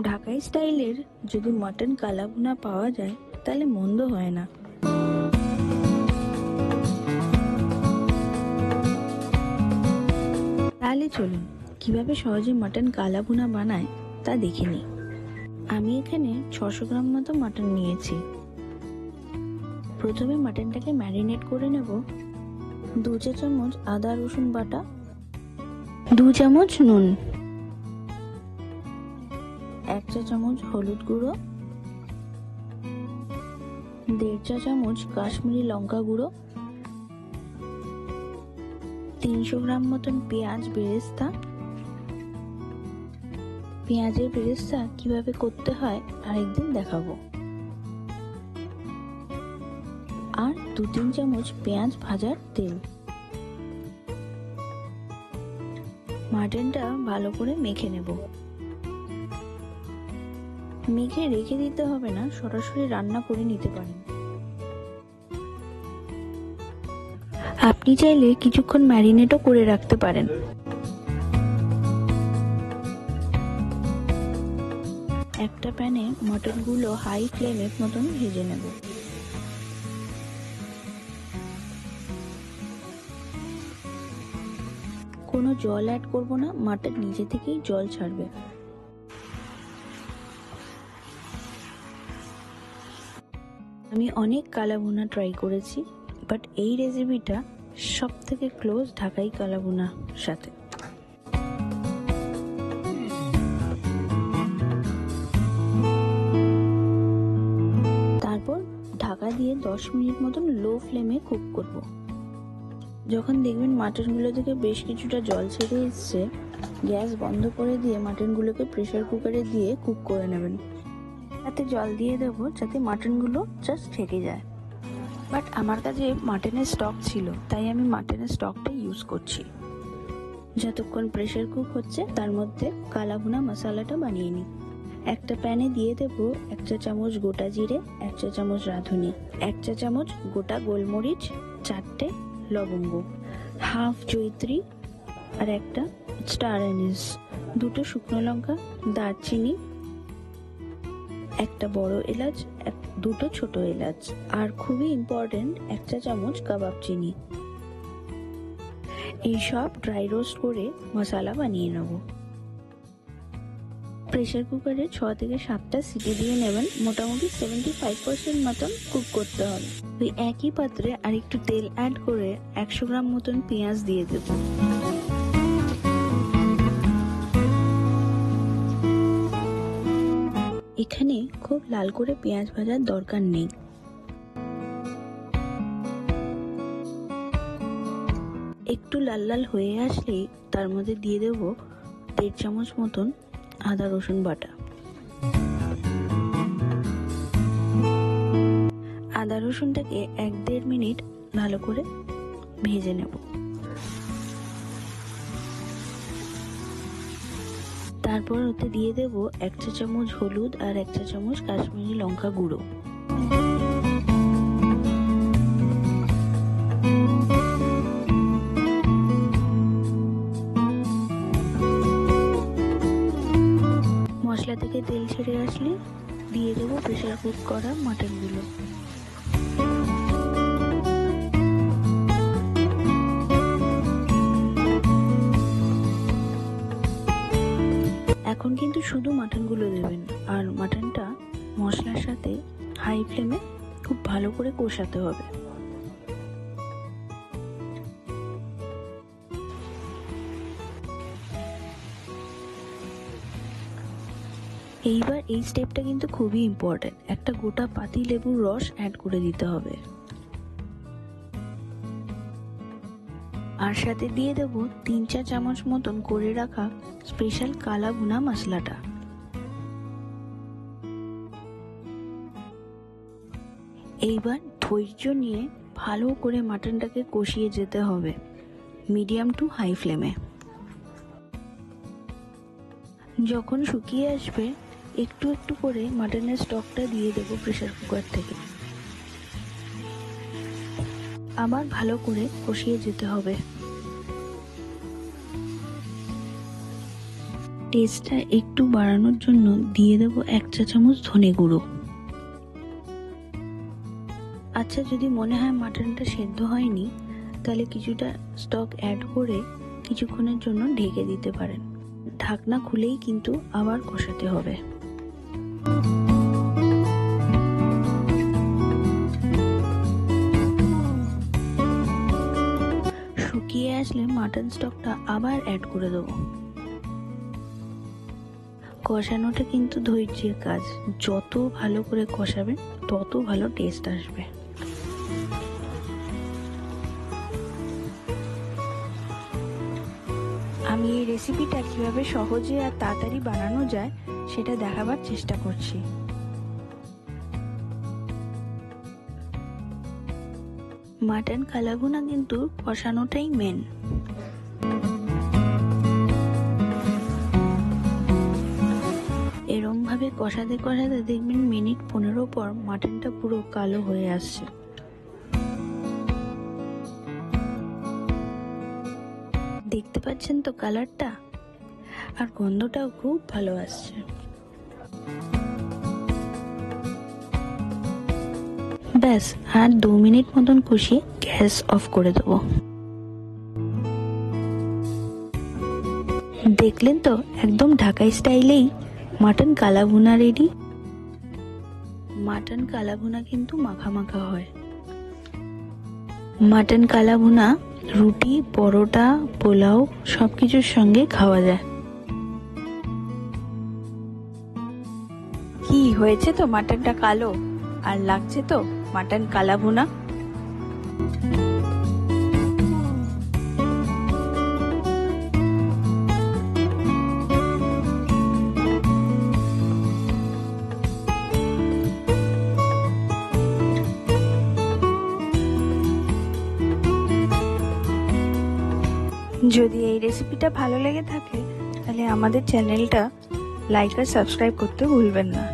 ঢাকাই স্টাইলের যদি মাটন কালা ভুনা পাওয়া যায় তাহলে মন্দ হয় না। তাহলে চলুন কিভাবে সহজে মাটন কালা ভুনা বানায় তা দেখে নিই। আমি এখানে 600 গ্রাম মতো মাটন নিয়েছি। প্রথমে মাটনটাকে ম্যারিনেট করে নেব। 2 চা চামচ আদা রসুন বাটা, 2 চামচ নুন, 1 চা চামচ হলুদ গুঁড়ো, 1.5 চা চামচ কাশ্মীরি লঙ্কা গুঁড়ো, 300 গ্রাম মতন পেঁয়াজ বেরেস্তা। পেঁয়াজের বেরেস্তা কিভাবে করতে হয় আরেকদিন দেখাবো। আর 2-3 চামচ পেঁয়াজ ভাজার তেল। মাটনটা ভালো করে মেখে নেব। মেখে রেখে দিতে হবে না, সরাসরি রান্না করে নিতে পারেন। আপনি চাইলে কিছুক্ষণ ম্যারিনেটও করে রাখতে পারেন। একটা প্যানে মটনগুলো হাই ফ্লেমে মতন ভেজে নেব। কোনো জল অ্যাড করব না, মাটন নিজে থেকেই জল ছাড়বে। আমি অনেক কালা ভুনা ট্রাই করেছি, বাট এই রেসিপিটা সব থেকে ক্লোজ ঢাকাই কালা ভুনার সাথে। তারপর ঢাকা দিয়ে 10 মিনিট মতন লো ফ্লেমে কুক করব। যখন দেখবেন মাটনগুলো থেকে বেশ কিছুটা জল ছেড়ে এসছে, গ্যাস বন্ধ করে দিয়ে মাটনগুলোকে প্রেসার কুকারে দিয়ে কুক করে নেবেন। তাতে জল দিয়ে দেবো যাতে মাটনগুলো জাস্ট থেকে যায়। বাট আমার কাছে মাটনের স্টক ছিল, তাই আমি মাটনের স্টকটা ইউজ করছি। যতক্ষণ প্রেসার কুক হচ্ছে তার মধ্যে কালা ভুনা মশলাটা বানিয়ে নিই। একটা প্যানে দিয়ে দেবো 1 চা চামচ গোটা জিরে, 1 চা চামচ রাঁধুনি, 1 চা চামচ গোটা গোলমরিচ, 4টে লবঙ্গ, হাফ জয়িত্রী আর একটা স্টার অ্যানিস, 2টো শুকনো লঙ্কা, দারচিনি, একটা বড় এলাচ, 2টো ছোট এলাচ, আর খুবই ইম্পর্টেন্ট 1 চা চামচ কাবাব চিনি। এই সব ড্রাই রোস্ট করে মশলা বানিয়ে নেব। প্রেসার কুকারে 6 থেকে 7টা সিটি দিয়ে নেবেন। মোটামুটি 75% মতন কুক করতে হবে। ওই একই পাত্রে আর একটু তেল অ্যাড করে 100 গ্রাম মতন পেঁয়াজ দিয়ে দেব। এখানে খুব লাল করে পেঁয়াজ ভাজার দরকার নেই। একটু লাল লাল হয়ে আসলেই তার মধ্যে দিয়ে দেব 1.5 চামচ মতন আদা রসুন বাটা। আদা রসুনটাকে 1-1.5 মিনিট ভালো করে ভেজে নেব। তারপর ওতে দিয়ে দেব 1 চা চামচ হলুদ আর 1 চা চামচ কাশ্মীরি লঙ্কা গুঁড়ো। মশলা থেকে তেল ছেড়ে আসলে দিয়ে দেবো প্রেসার কুক করা মাটনগুলো। এখন কিন্তু শুধু মাটনগুলো দেবেন, আর মাটনটা মশলার সাথে হাই ফ্লেমে খুব ভালো করে কষাতে হবে। এইবার এই স্টেপটা কিন্তু খুবই ইম্পর্টেন্ট, একটা গোটা পাতি লেবুর রস অ্যাড করে দিতে হবে। আর সাথে দিয়ে দেব 3 চা চামচ মতন করে রাখা স্পেশাল কালা ভুনা মশলাটা। এইবার ধৈর্য নিয়ে ভালো করে মাটনটাকে কষিয়ে যেতে হবে মিডিয়াম টু হাই ফ্লেমে। যখন শুকিয়ে আসবে একটু একটু করে মাটনের স্টকটা দিয়ে দেবো প্রেসার কুকার থেকে। আবার ভালো করে কষিয়ে যেতে হবে। টেস্টটা একটু বাড়ানোর জন্য দিয়ে দেব 1 চা চামচ ধনে গুঁড়ো। আচ্ছা, যদি মনে হয় মাটনটা সেদ্ধ হয়নি, তাহলে কিছুটা স্টক অ্যাড করে কিছুক্ষণের জন্য ঢেকে দিতে পারেন। ঢাকনা খুলেই কিন্তু আবার কষাতে হবে। শুকিয়ে আসলে মাটন স্টকটা আবার অ্যাড করে দেবো। কষানোটা কিন্তু ধৈর্যের কাজ, যত ভালো করে কষাবেন তত ভালো টেস্ট আসবে। আমি এই রেসিপিটা কিভাবে সহজে আর তাড়াতাড়ি বানানো যায় সেটা দেখাবার চেষ্টা করছি। মাটন কালাভুনা কিন্তু কষানোটাই মেন। এরম ভাবে কষাতে কষাতে দেখবেন মিনিট 15 পর মাটনটা পুরো কালো হয়ে আসছে। দেখতে পাচ্ছেন তো কালারটা, আর গন্ধটাও খুব ভালো আসছে। ব্যাস, আর 2 মিনিট মতন কষিয়ে গ্যাস অফ করে দেবো। দেখলেন তো, একদম ঢাকাই স্টাইলেই মাটন কালাভুনা রেডি। মাটন কালাভুনা কিন্তু মাখা মাখা হয়। মাটন কালাভুনা রুটি, পরোটা, পোলাও সবকিছুর সঙ্গে খাওয়া যায়। কি হয়েছে তো মাটনটা কালো, আর লাগছে তো মাটন কালাভুনা। যদি এই রেসিপিটা ভালো লেগে থাকে তাহলে আমাদের চ্যানেলটা লাইক আর সাবস্ক্রাইব করতে ভুলবেন না।